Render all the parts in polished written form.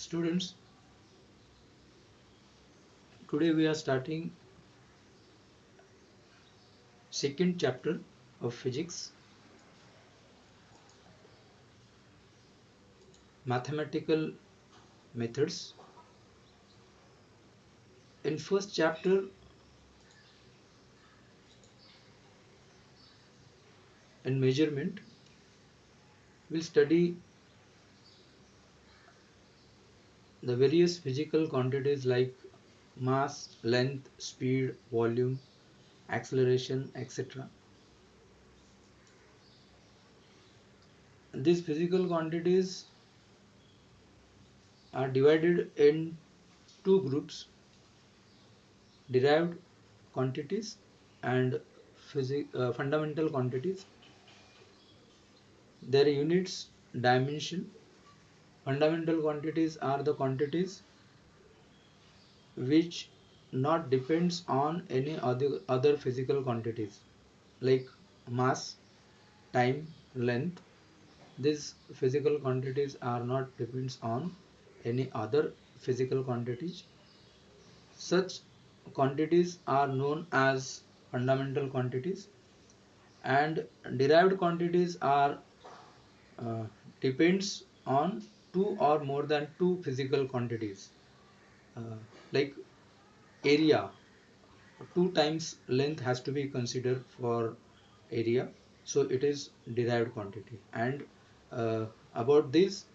Students, today we are starting second chapter of physics, mathematical methods. In first chapter in measurement, we'll study the various physical quantities like mass, length, speed, volume, acceleration, etc. These physical quantities are divided in two groups: derived quantities and fundamental quantities. Their units, dimension. Fundamental quantities are the quantities which not depends on any other physical quantities like mass, time, length. These physical quantities are not depends on any other physical quantities. Such quantities are known as fundamental quantities, and derived quantities are uh, depends on two or more than two physical quantities, like area. Two times length has to be considered for area, so it is derived quantity. And about this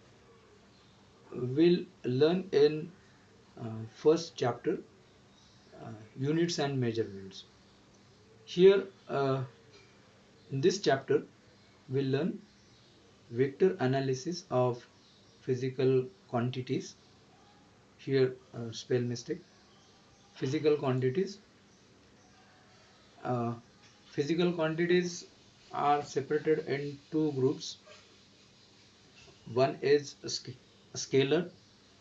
we'll learn in first chapter, units and measurements. Here in this chapter we'll learn vector analysis of physical quantities. Here spell mistake. Physical quantities. uh, Physical quantities are separated in two groups. One is a scalar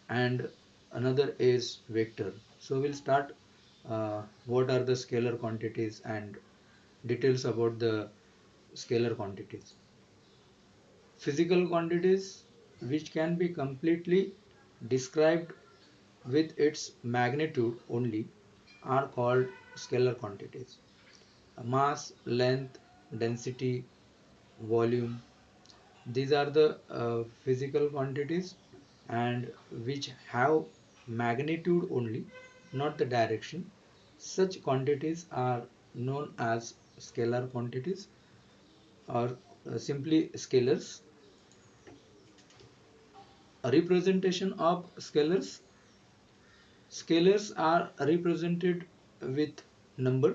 and another is vector. So we'll start what are the scalar quantities and details about the scalar quantities. Physical quantities which can be completely described with its magnitude only are called scalar quantities. Mass, length, density, volume, these are the physical quantities and which have magnitude only, not the direction. Such quantities are known as scalar quantities, or simply scalars. A representation of scalars. Scalars are represented with number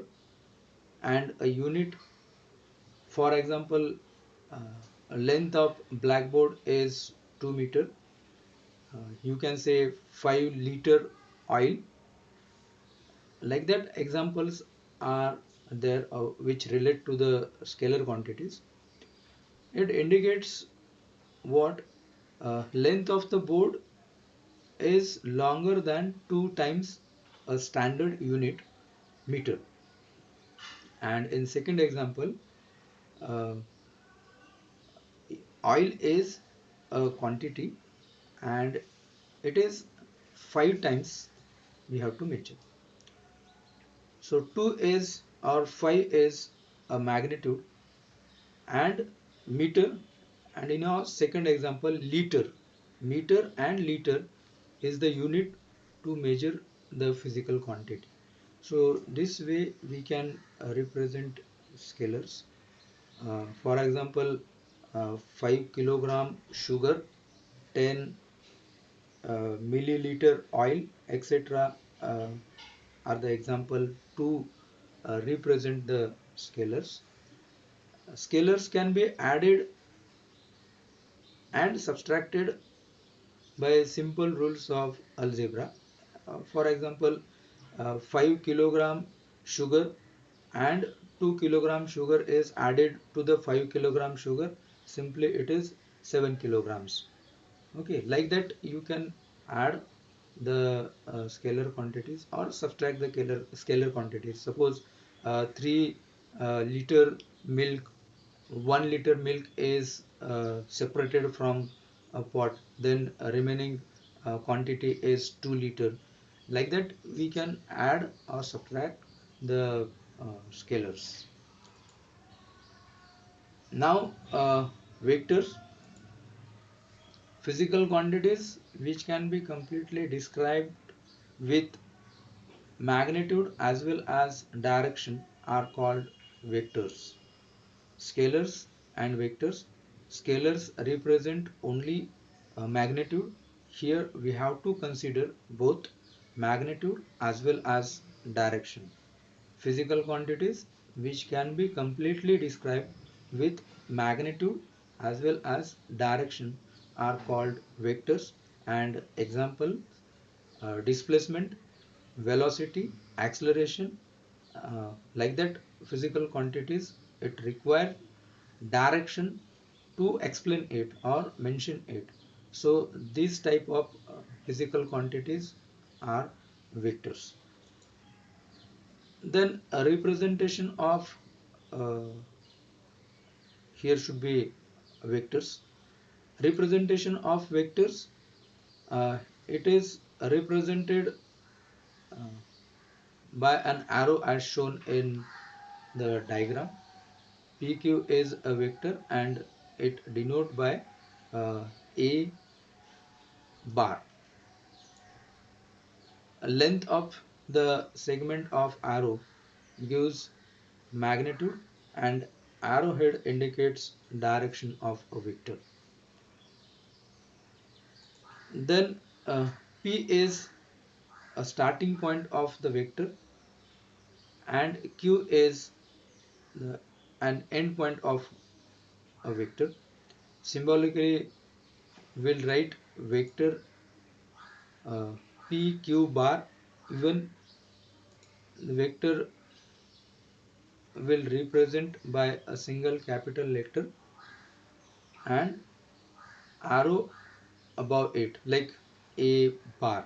and a unit. For example, length of blackboard is 2 meter. You can say 5 liter oil. Like that, examples are there which relate to the scalar quantities. It indicates what length of the board is longer than 2 times a standard unit, meter. And in second example, uh, oil is a quantity and it is 5 times we have to measure. So 2 is or 5 is a magnitude and meter, and in our second example liter. Meter and liter is the unit to measure the physical quantity. So this way we can represent scalars. For example, 5 kilogram sugar, 10 milliliter oil, etc. Are the example to represent the scalars. Scalars can be added and subtracted by simple rules of algebra. For example, 5 kilogram sugar and 2 kilogram sugar is added to the 5 kilogram sugar. Simply it is 7 kilograms. Okay, like that you can add the scalar quantities or subtract the scalar quantities. Suppose 3 liter milk, 1 liter milk is separated from a pot, then remaining quantity is 2 liter. Like that we can add or subtract the scalars. Now vectors, physical quantities which can be completely described with magnitude as well as direction are called vectors. Scalars and vectors. Scalars represent only magnitude. Here we have to consider both magnitude as well as direction. Physical quantities which can be completely described with magnitude as well as direction are called vectors, and example displacement, velocity, acceleration, like that physical quantities it require direction to explain it or mention it. So these type of physical quantities are vectors. Then a representation of here should be vectors. Representation of vectors, it is represented uh, by an arrow as shown in the diagram. PQ is a vector and it denoted by a bar. Length of the segment of arrow gives magnitude, and arrowhead indicates direction of a vector. Then P is a starting point of the vector and Q is an end point of a vector. Symbolically, we'll write vector uh, P Q bar. Even the vector will represent by a single capital letter and arrow above it, like a bar,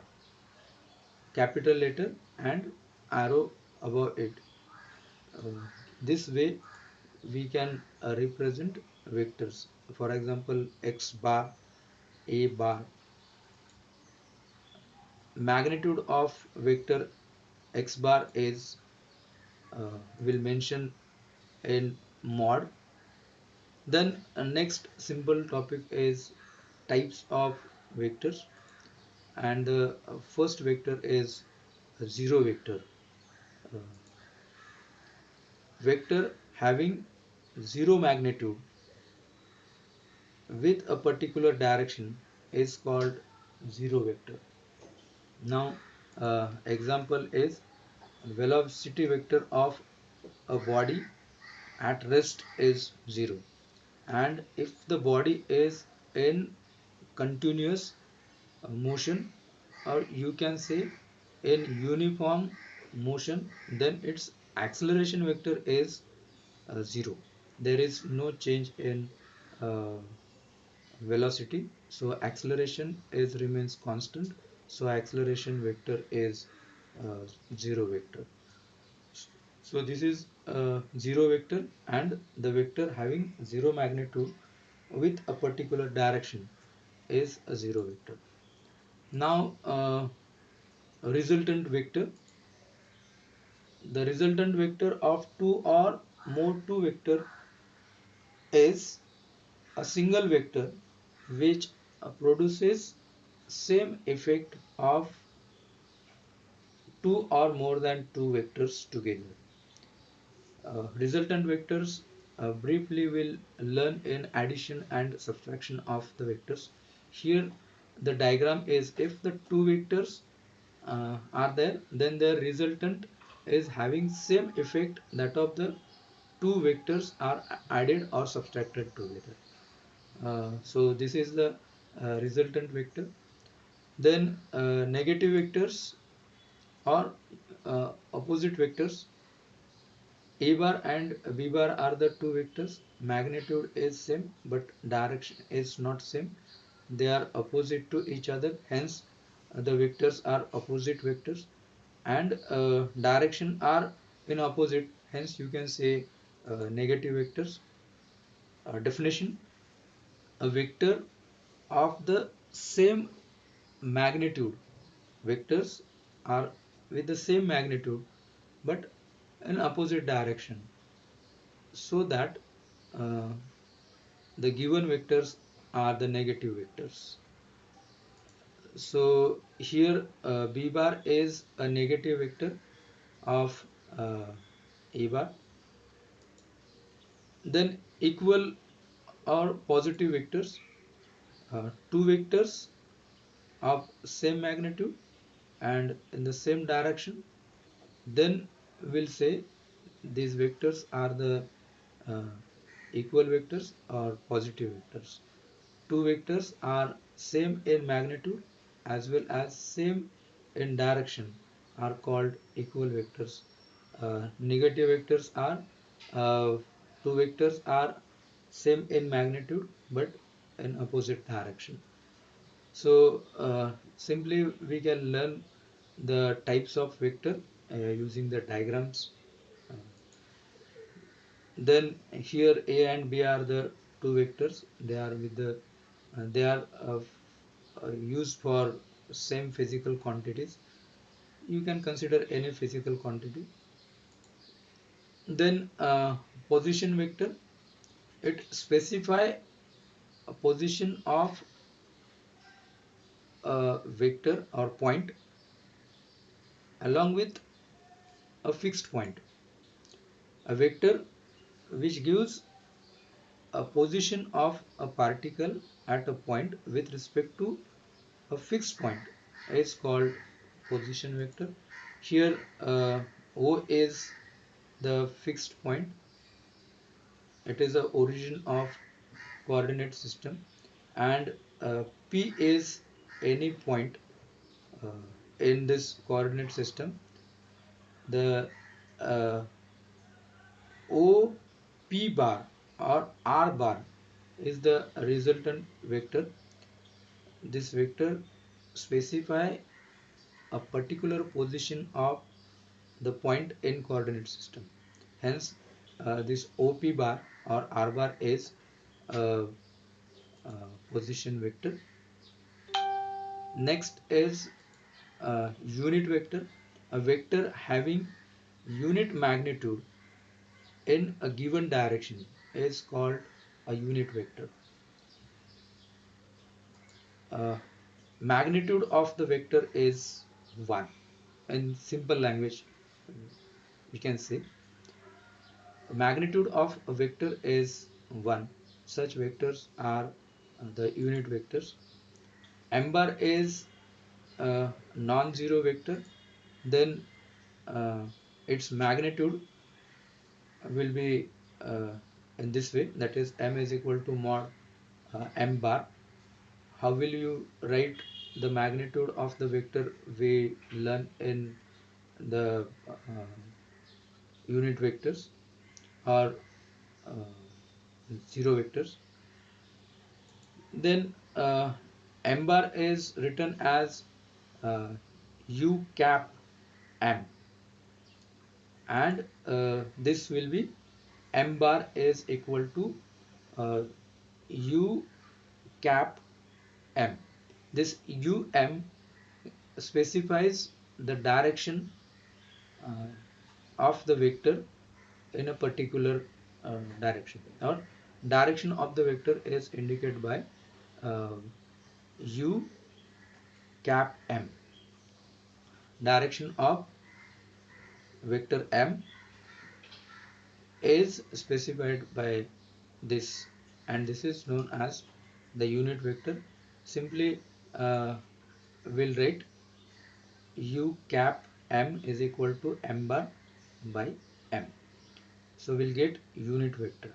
capital letter and arrow above it. This way we can represent vectors. For example, x bar, a bar. Magnitude of vector x bar is will mention in mod. Then next simple topic is types of vectors, and the first vector is zero vector. Uh, Vector having zero magnitude with a particular direction is called zero vector. Now example is velocity vector of a body at rest is 0, and if the body is in continuous motion, or you can say in uniform motion, then its acceleration vector is 0. There is no change in uh, velocity, so acceleration is remains constant, so acceleration vector is uh, 0 vector. So this is zero vector, and the vector having zero magnitude with a particular direction is a zero vector. Now resultant vector. The resultant vector of two or more two vector is a single vector which produces same effect of two or more than two vectors together. Resultant vectors briefly will learn in addition and subtraction of the vectors. Here the diagram is if the two vectors are there, then the resultant is having same effect that of the two vectors are added or subtracted together. So this is the resultant vector. Then negative vectors or opposite vectors. A bar and B bar are the two vectors. Magnitude is same, but direction is not same. They are opposite to each other. Hence, the vectors are opposite vectors, and direction are in opposite. Hence, you can say negative vectors. Definition: a vector of the same magnitude vectors are with the same magnitude but in opposite direction, so that uh, the given vectors are the negative vectors. So here b bar is a negative vector of a bar. Then equal or positive vectors, two vectors of same magnitude and in the same direction, then we'll say these vectors are the uh, equal vectors or positive vectors. Two vectors are same in magnitude as well as same in direction are called equal vectors. Negative vectors are two vectors are same in magnitude but in opposite direction. So simply we can learn the types of vector using the diagrams. Uh, then here A and B are the two vectors. They are with the they are used for same physical quantities. You can consider any physical quantity. Then position vector, it specify a position of a vector or point along with a fixed point. A vector which gives a position of a particle at a point with respect to a fixed point is called position vector. Here O is the fixed point. It is the origin of coordinate system, and P is any point uh, in this coordinate system. The uh, O P bar or R bar is the resultant vector. This vector specify a particular position of the point in coordinate system. Hence, this OP bar or R bar is a, a position vector. Next is unit vector, a vector having unit magnitude in a given direction is called a unit vector. Uh, Magnitude of the vector is 1. In simple language, we can say magnitude of a vector is 1. Such vectors are the unit vectors. M bar is a non-zero vector, then uh, its magnitude will be in this way, that is m is equal to mod m bar. How will you write the magnitude of the vector we learn in the unit vectors or uh, zero vectors? Then m bar is written as u cap m, and this will be m bar is equal to uh, u cap m. This um specifies the direction uh, of the vector in a particular direction, or direction of the vector is indicated by uh, u cap m. Direction of vector m is specified by this, and this is known as the unit vector. Simply we'll write u cap m is equal to m bar by m. So we'll get unit vector.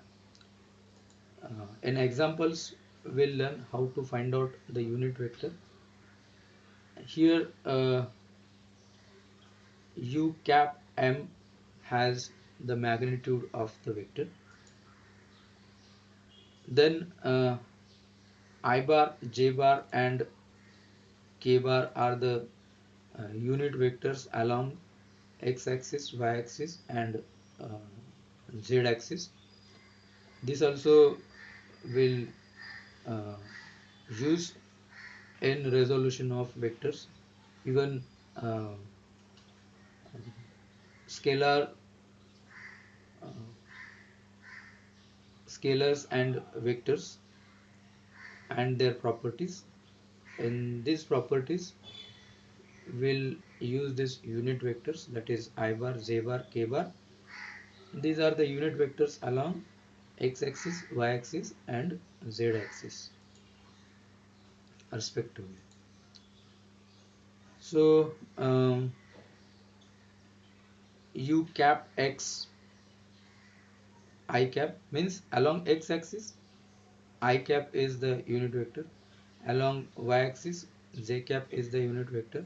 In examples, we'll learn how to find out the unit vector. Here u cap m has the magnitude of the vector. Then I bar, j bar and k bar are the unit vectors along x-axis, y-axis and uh, z-axis. This also will use in resolution of vectors. Even uh, scalar uh, scalars and vectors and their properties. In these properties, we'll use this unit vectors, that is I bar, J bar, K bar. These are the unit vectors along x-axis, y-axis and z-axis respectively. So u cap x I cap means along x-axis I cap is the unit vector, along y-axis j cap is the unit vector,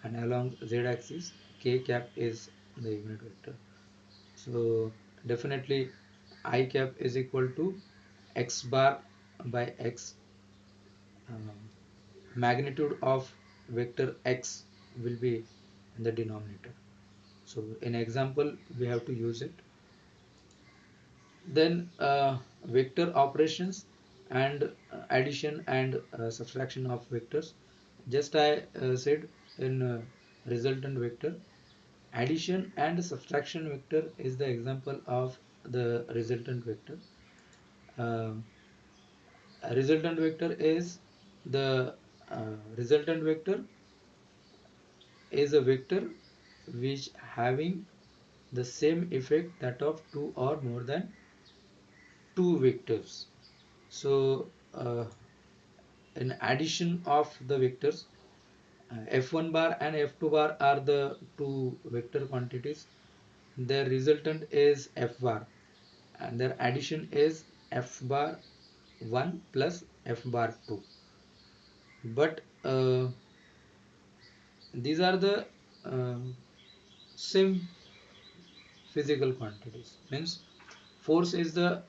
and along z-axis k cap is the unit vector. So definitely I cap is equal to x bar by x. Magnitude of vector x will be in the denominator. So in example we have to use it. Then vector operations and addition and subtraction of vectors. Just I said in resultant vector, addition and subtraction vector is the example of the resultant vector. uh, a resultant vector is the resultant vector is a vector which having the same effect that of two or more than two vectors. So in addition of the vectors, f1 bar and f2 bar are the two vector quantities. Their resultant is f bar and their addition is f bar 1 plus f bar 2. But these are the uh, same physical quantities. Means force is the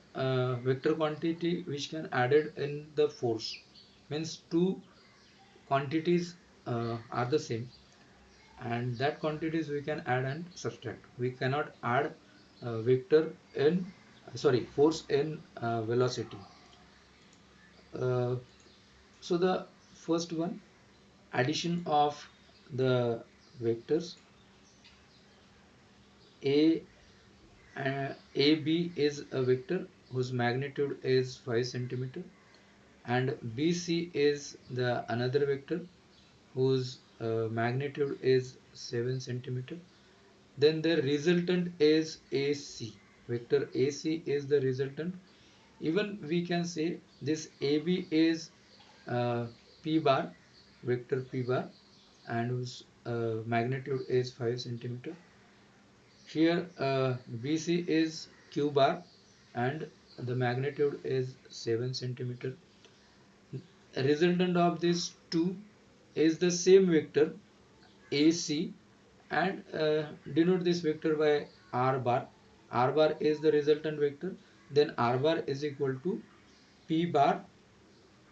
vector quantity which can added in the force. Means two quantities are the same, and that quantities we can add and subtract. We cannot add vector in force in velocity. uh, so the first one, addition of the vectors a AB is a vector whose magnitude is 5 centimeter, and BC is the another vector whose magnitude is 7 centimeter. Then the resultant is AC. Vector AC is the resultant. Even we can say this AB is uh, P bar, vector P bar, and whose magnitude is 5 centimeter. Here BC is Q bar and the magnitude is 7 centimeter. Resultant of these two is the same vector AC, and denote this vector by R bar. R bar is the resultant vector. Then R bar is equal to P bar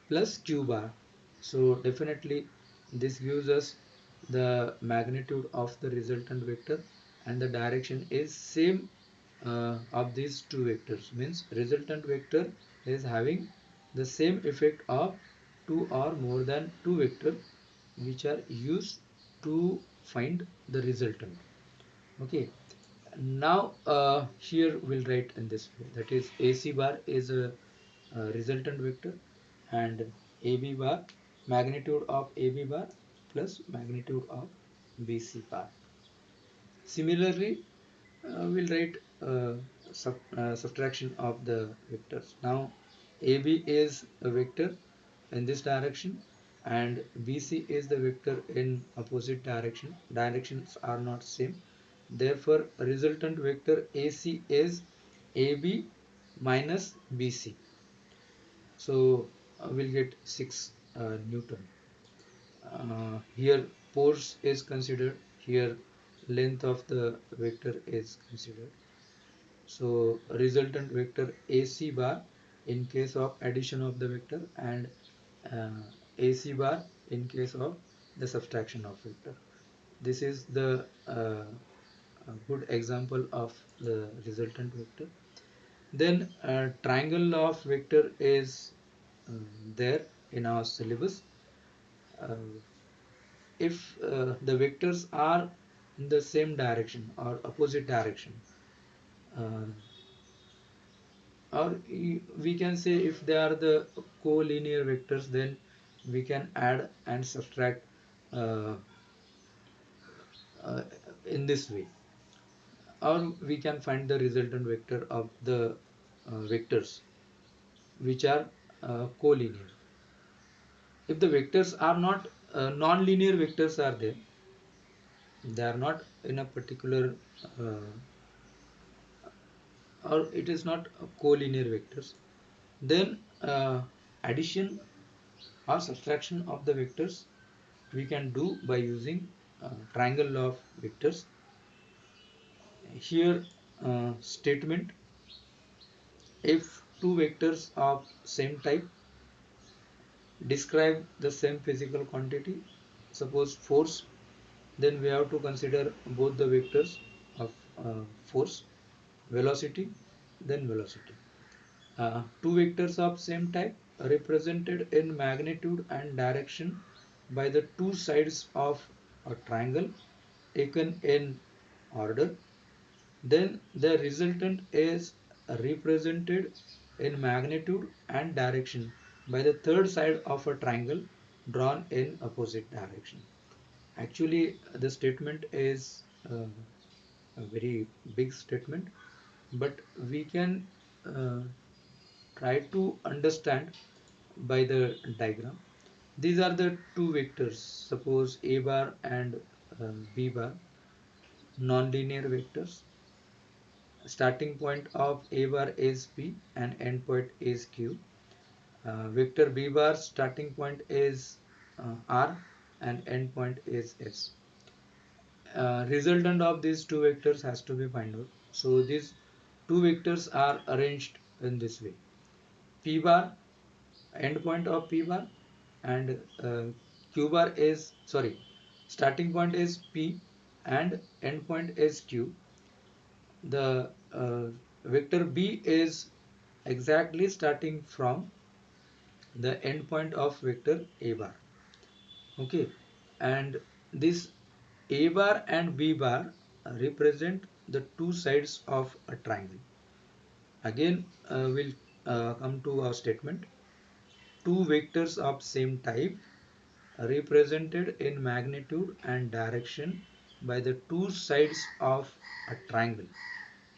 plus Q bar. So definitely this gives us the magnitude of the resultant vector, and the direction is same of these two vectors. Means resultant vector is having the same effect of two or more than two vectors which are used to find the resultant. Okay, now here we'll write in this way, that is AC bar is a resultant vector, and AB bar, magnitude of AB bar plus magnitude of BC bar. Similarly, we'll write subtraction of the vectors. Now AB is a vector in this direction and BC is the vector in opposite direction. Directions are not same. Therefore, resultant vector AC is AB minus BC. So we'll get 6 Newton. Here force is considered. Here length of the vector is considered. So resultant vector AC bar in case of addition of the vector, and uh, AC bar in case of the subtraction of vector. This is the a good example of the resultant vector. Then triangle of vector is there in our syllabus. uh, if the vectors are in the same direction or opposite direction, uh, or we can say if they are the collinear vectors, then we can add and subtract uh, uh, in this way, or we can find the resultant vector of the vectors which are collinear. If the vectors are not non-linear vectors are there, they are not in a particular uh, or it is not collinear vectors, then addition or subtraction of the vectors we can do by using triangle law of vectors. Here statement: if two vectors of same type describe the same physical quantity, suppose force, then we have to consider both the vectors of force, velocity, then velocity. Two vectors of same type represented in magnitude and direction by the two sides of a triangle taken in order, then the resultant is represented in magnitude and direction by the third side of a triangle drawn in opposite direction. Actually, the statement is a very big statement, but we can uh, try to understand by the diagram. These are the two vectors, suppose a bar and b bar, non-linear vectors. Starting point of a bar is p and end point is q. Vector b bar starting point is r and end point is s. Resultant of these two vectors has to be found out. So these two vectors are arranged in this way: p bar, end point of p bar, and q bar is, sorry, starting point is p and end point is q. The vector b is exactly starting from the end point of vector a bar. Okay, and this a bar and b bar represent the two sides of a triangle. Again, we'll come to our statement: two vectors of same type represented in magnitude and direction by the two sides of a triangle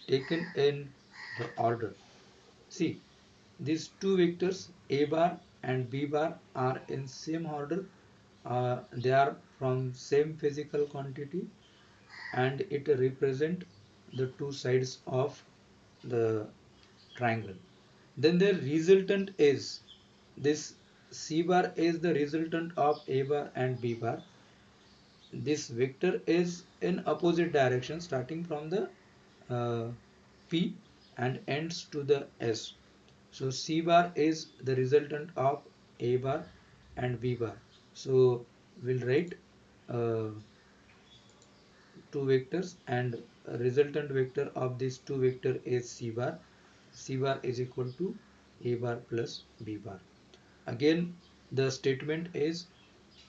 taken in the order. See, these two vectors a bar and b bar are in same order. They are from same physical quantity and it represent the two sides of the triangle. Then the resultant is this: c bar is the resultant of a bar and b bar. This vector is in opposite direction starting from the uh, p and ends to the s. So c bar is the resultant of a bar and b bar. So we'll write uh, two vectors, and resultant vector of these two vector is c bar. C bar is equal to a bar plus b bar. Again, the statement is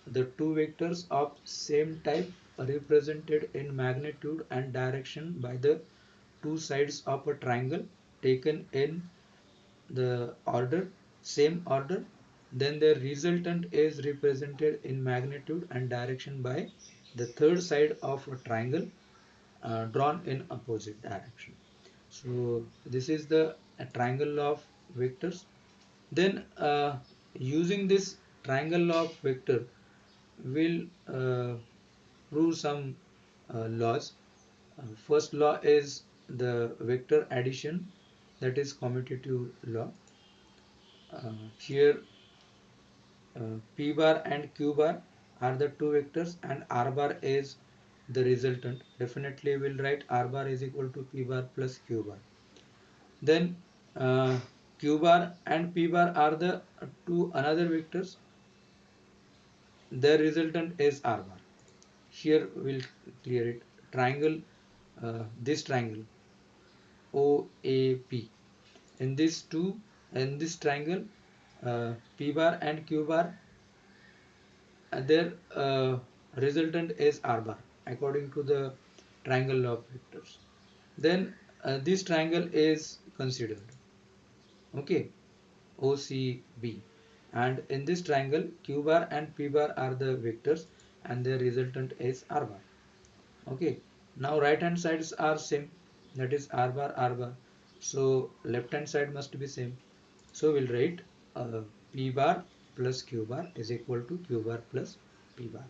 the two vectors of same type are represented in magnitude and direction by the two sides of a triangle taken in the order, same order. Then the resultant is represented in magnitude and direction by the third side of a triangle drawn in opposite direction. So this is the triangle law of vectors. Then using this triangle law of vector, we'll prove some laws. First law is the vector addition, that is commutative law. Here p bar and q bar are the two vectors and r bar is the resultant. Definitely we'll write r bar is equal to p bar plus q bar. Then q bar and p bar are the two another vectors. Their resultant is r bar. Here we'll clear it. Triangle, this triangle OAP. In this triangle, p bar and q bar their resultant is r bar according to the triangle law of vectors. Then this triangle is considered, okay, OCB, and in this triangle q bar and p bar are the vectors and their resultant is r bar. Okay, now right hand sides are same, that is r bar, so left hand side must be same. So we'll write p bar plus q bar is equal to q bar plus p bar.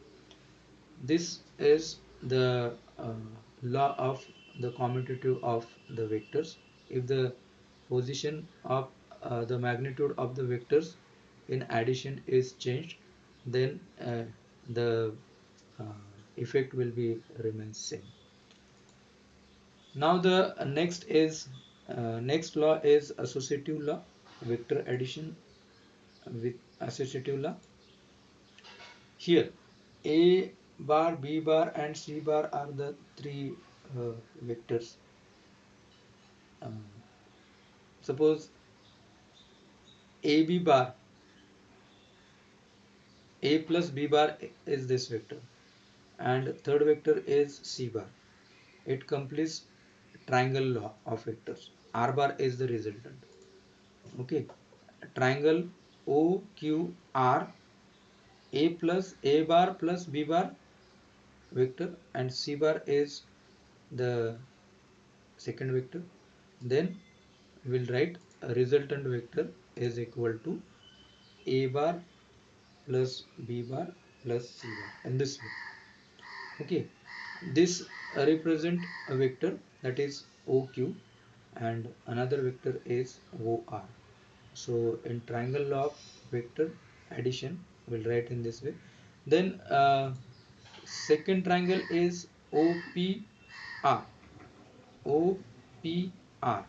This is the law of the commutative of the vectors. If the position of the magnitude of the vectors in addition is changed, then the uh, effect will be remains same. Now the next law is associative law, vector addition with associative law. Here a bar, b bar and c bar are the three vectors. um, Suppose ab bar, a plus b bar is this vector and third vector is c bar. It completes triangle law of vectors. R bar is the resultant. Okay, triangle OQR, a plus a bar plus b bar vector and c bar is the second vector. Then we'll write a resultant vector is equal to a bar plus b bar plus c bar in this way. Okay, this represent a vector that is OQ and another vector is OR. So in triangle law of vector addition we'll write in this way. Then second triangle is OPR. OPR,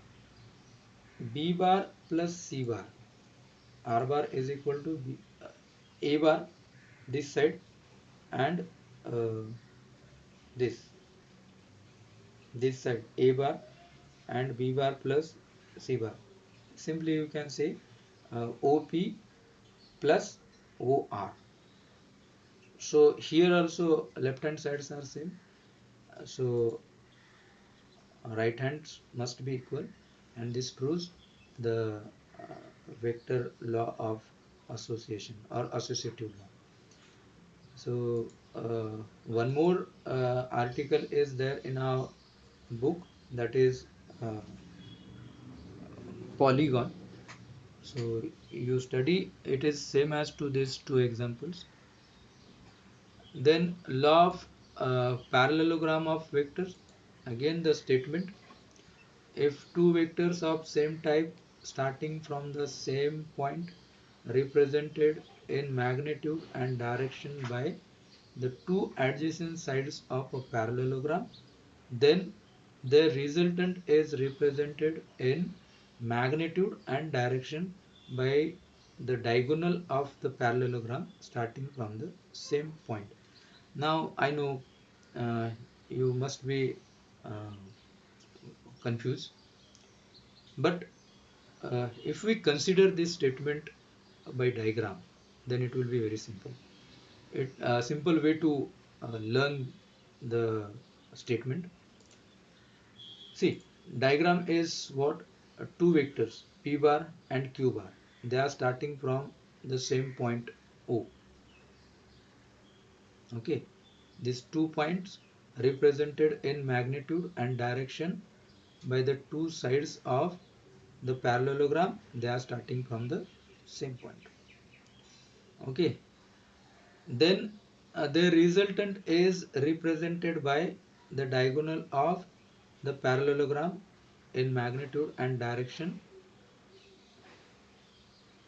B bar plus C bar. R bar is equal to A bar this side and uh, this side A bar and B bar plus C bar. Simply you can say OP plus OR. So here also left hand sides are same. So right hands must be equal, and this proves the vector law of association or associative law. So one more article is there in our book, that is uh, polygon. So you study it is same as to these two examples. Then law of parallelogram of vectors. Again the statement, if two vectors of same type starting from the same point represented in magnitude and direction by the two adjacent sides of a parallelogram, then their resultant is represented in magnitude and direction by the diagonal of the parallelogram starting from the same point. Now I know you must be uh, confused, but if we consider this statement by diagram, then it will be very simple. It simple way to learn the statement. See, diagram is what, two vectors p bar and q bar. They are starting from the same point O. Okay, these 2 points represented in magnitude and direction by the two sides of the parallelogram. They are starting from the same point. Okay, then the resultant is represented by the diagonal of the parallelogram in magnitude and direction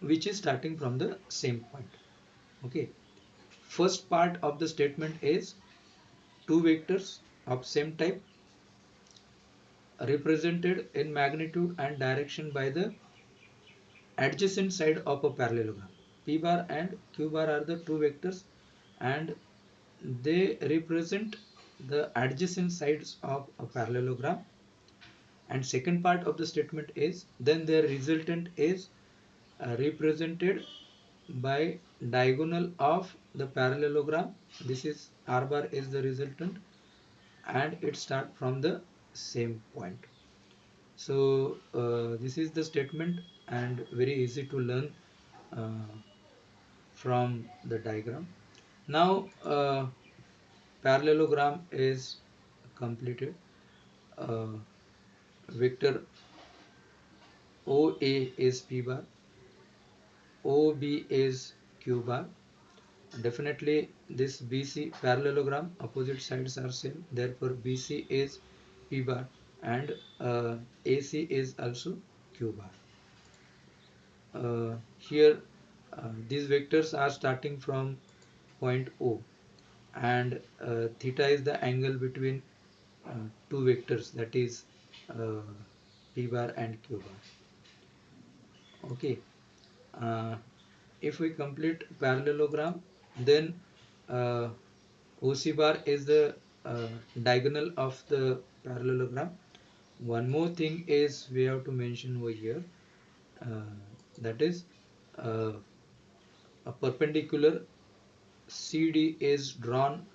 which is starting from the same point. Okay, first part of the statement is two vectors of same type represented in magnitude and direction by the adjacent side of a parallelogram. P bar and Q bar are the two vectors and they represent the adjacent sides of a parallelogram. And second part of the statement is then their resultant is represented by diagonal of the parallelogram. This is R bar is the resultant, and it start from the same point. So this is the statement, and very easy to learn uh, from the diagram. Now parallelogram is completed. Uh, Vector OA is P bar, OB is Q bar. Definitely this BC parallelogram, opposite sides are same, therefore BC is P bar, and AC is also Q bar. Here these vectors are starting from point O, and theta is the angle between two vectors, that is uh, P bar and Q bar. Okay. uh, if we complete parallelogram, then uh, OC bar is the diagonal of the parallelogram. One more thing is we have to mention over here, uh, that is uh, a perpendicular CD is drawn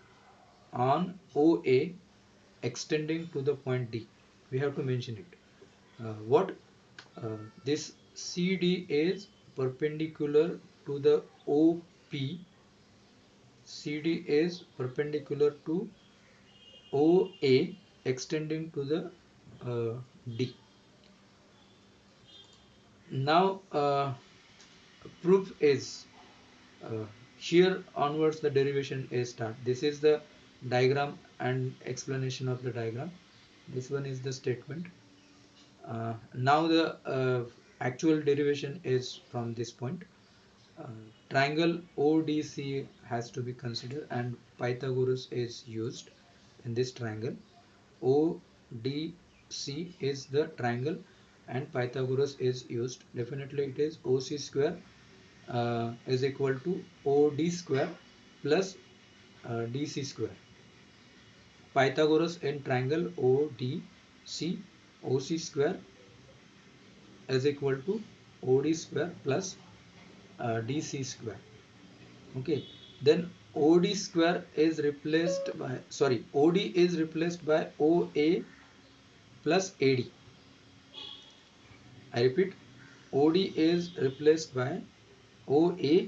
on OA extending to the point D. We have to mention it. What this CD is perpendicular to the OP. CD is perpendicular to OA extending to the D. Now proof is here onwards the derivation is start. This is the diagram and explanation of the diagram. This one is the statement. Now the actual derivation is from this point. Uh, Triangle ODC has to be considered, and Pythagoras is used in this triangle. ODC is the triangle and Pythagoras is used. Definitely it is OC square is equal to OD square plus DC square. Pythagoras in triangle ODC, OC square is equal to OD square plus DC square. Okay, then OD square is replaced by, sorry, OD is replaced by OA plus AD. I repeat, OD is replaced by OA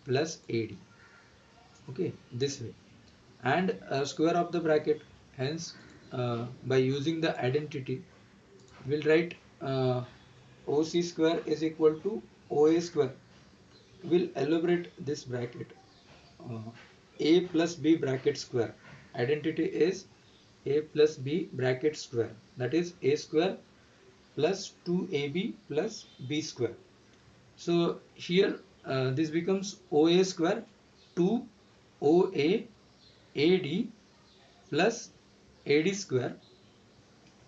plus AD. Okay, this way, and square of the bracket. Hence by using the identity, we'll write OC square is equal to OA square. We'll elaborate this bracket. uh, A plus B bracket square. Identity is A plus B bracket square. That is A square plus 2AB plus B square. So here this becomes OA square 2 OA AD plus AD square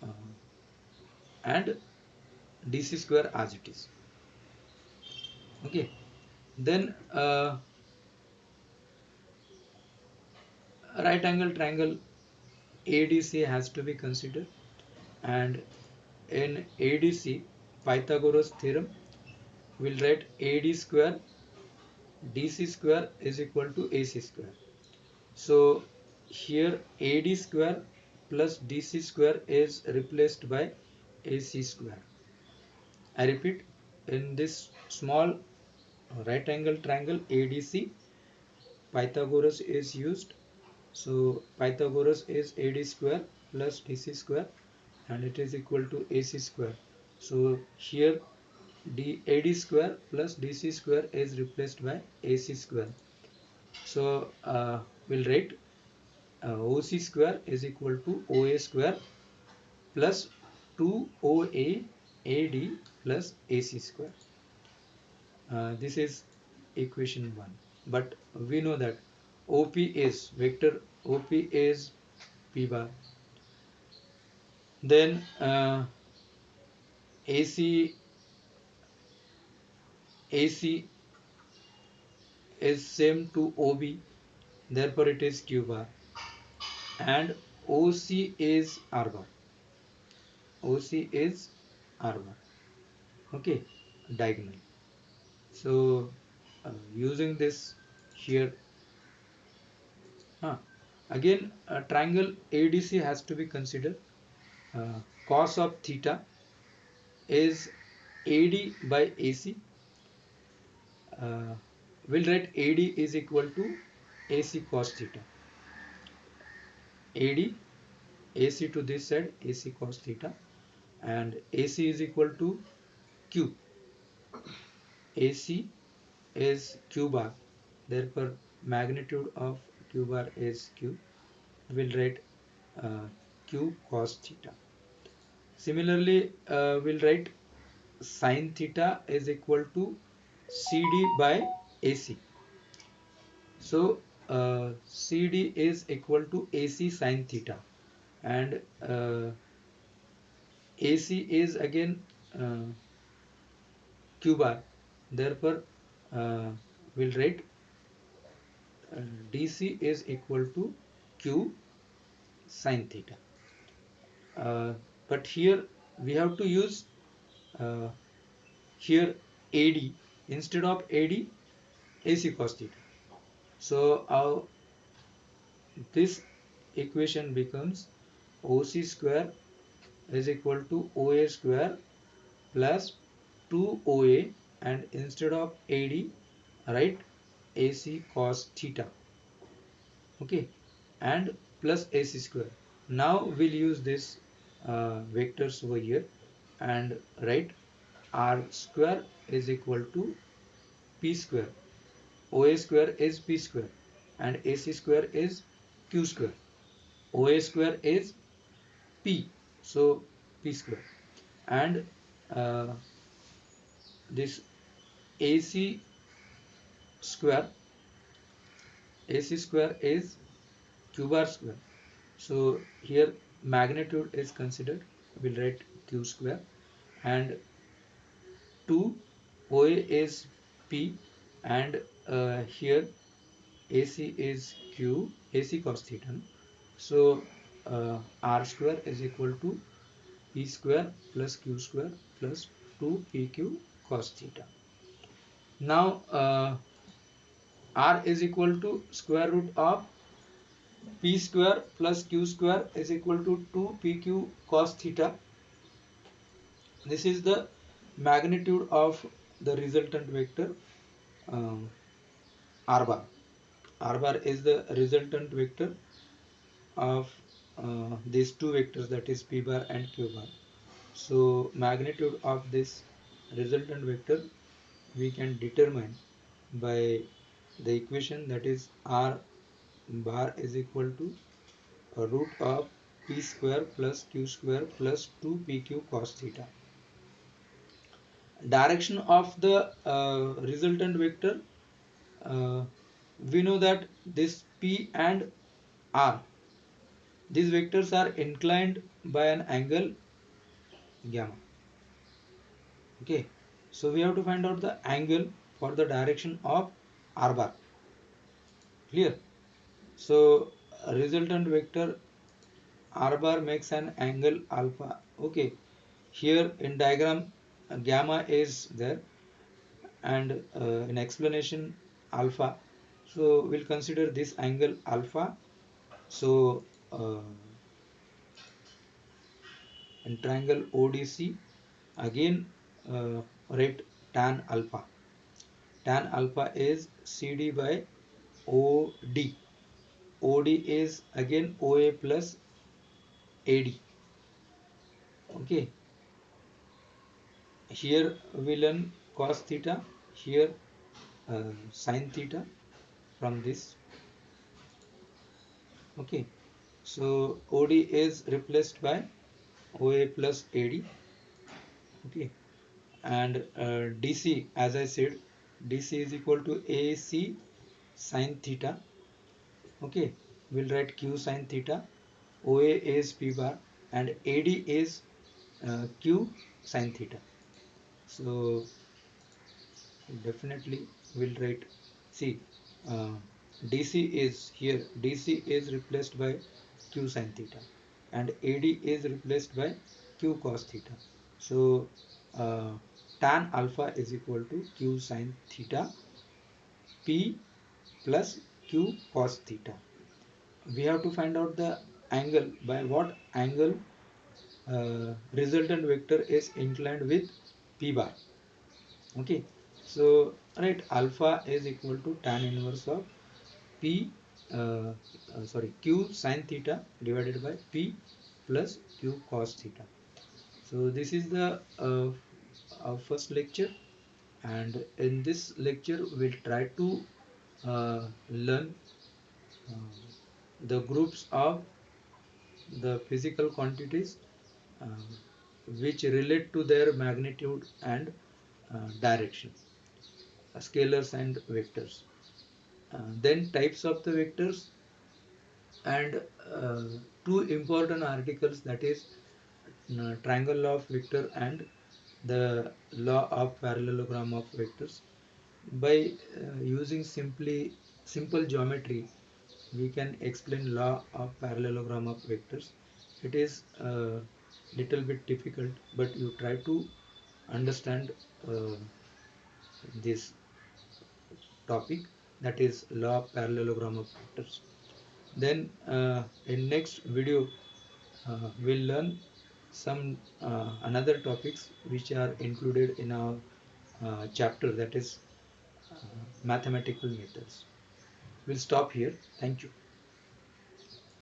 uh, and DC square as it is. Okay. Then right angle triangle ADC has to be considered, and in ADC Pythagoras theorem we'll write AD square DC square is equal to AC square. So here AD square plus DC square is replaced by AC square. I repeat, in this small right angle triangle ADC, Pythagoras is used. So Pythagoras is AD square plus DC square, and it is equal to AC square. So here AD square plus DC square is replaced by AC square. So we'll write OC square is equal to OA square plus 2OA AD plus AC square. This is equation 1. But we know that OP is vector OP is P bar. Then AC AC is same to OB, therefore it is Q bar, and OC is R bar. OC is R bar. Okay, diagonal. So using this here, again triangle ADC has to be considered. Cos of theta is AD by AC. We'll write AD is equal to AC cos theta. AD, AC to this side, AC cos theta, and AC is equal to Q. AC is Q bar, therefore magnitude of Q bar is Q. We'll write Q cos theta. Similarly, we'll write sin theta is equal to CD by AC. So CD is equal to AC sin theta, and AC is again uh, Q bar. Therefore, we'll write DC is equal to Q sin theta. But here we have to use uh, here AD instead of AD, AC cos theta. So this equation becomes OC square is equal to OA square plus 2OA, and instead of AD write AC cos theta, okay, and plus AC square. Now we'll use this vectors over here and write R square is equal to P square. OA square is P square and AC square is Q square. OA square is P, so P square, and uh, this AC square, AC square is Q bar square. So here magnitude is considered. We'll write Q square, and 2 OA is P, and here AC is Q, AC cos theta. So R square is equal to P square plus Q square plus 2PQ cos theta. Now R is equal to square root of P square plus Q square is equal to 2PQ cos theta. This is the magnitude of the resultant vector R bar. R bar is the resultant vector of these two vectors, that is P bar and Q bar. So magnitude of this resultant vector we can determine by the equation, that is R bar is equal to root of P square plus Q square plus 2PQ cos theta. Direction of the resultant vector, uh, we know that this P and R, these vectors are inclined by an angle gamma. Okay, so we have to find out the angle for the direction of R bar. Clear? So resultant vector R bar makes an angle alpha. Okay, here in diagram gamma is there, and in explanation alpha. So we'll consider this angle alpha. So in triangle ODC, again write tan alpha. Tan alpha is CD by OD. OD is again OA plus AD. Okay. Here we learn cos theta. Here sin theta from this. Okay. So OD is replaced by OA plus AD. Okay. And DC, as I said, DC is equal to AC sin theta. Okay. We'll write Q sin theta. OA is P bar and AD is Q sin theta. So definitely we'll write, see, uh, DC is here, DC is replaced by Q sin theta and AD is replaced by Q cos theta. So tan alpha is equal to Q sin theta, P plus Q cos theta. We have to find out the angle, by what angle resultant vector is inclined with P bar. Okay, so right, alpha is equal to tan inverse of P Q sin theta divided by P plus Q cos theta. So this is the our first lecture, and in this lecture we'll try to learn uh, the groups of the physical quantities uh, which relate to their magnitude and direction, scalars and vectors. Then types of the vectors, and two important articles, that is triangle law of vector and the law of parallelogram of vectors. By using simple geometry, we can explain law of parallelogram of vectors. It is a little bit difficult, but you try to understand this topic, that is law of parallelogram of vectors. Then in next video we'll learn some another topics which are included in our chapter, that is mathematical methods. We'll stop here. Thank you.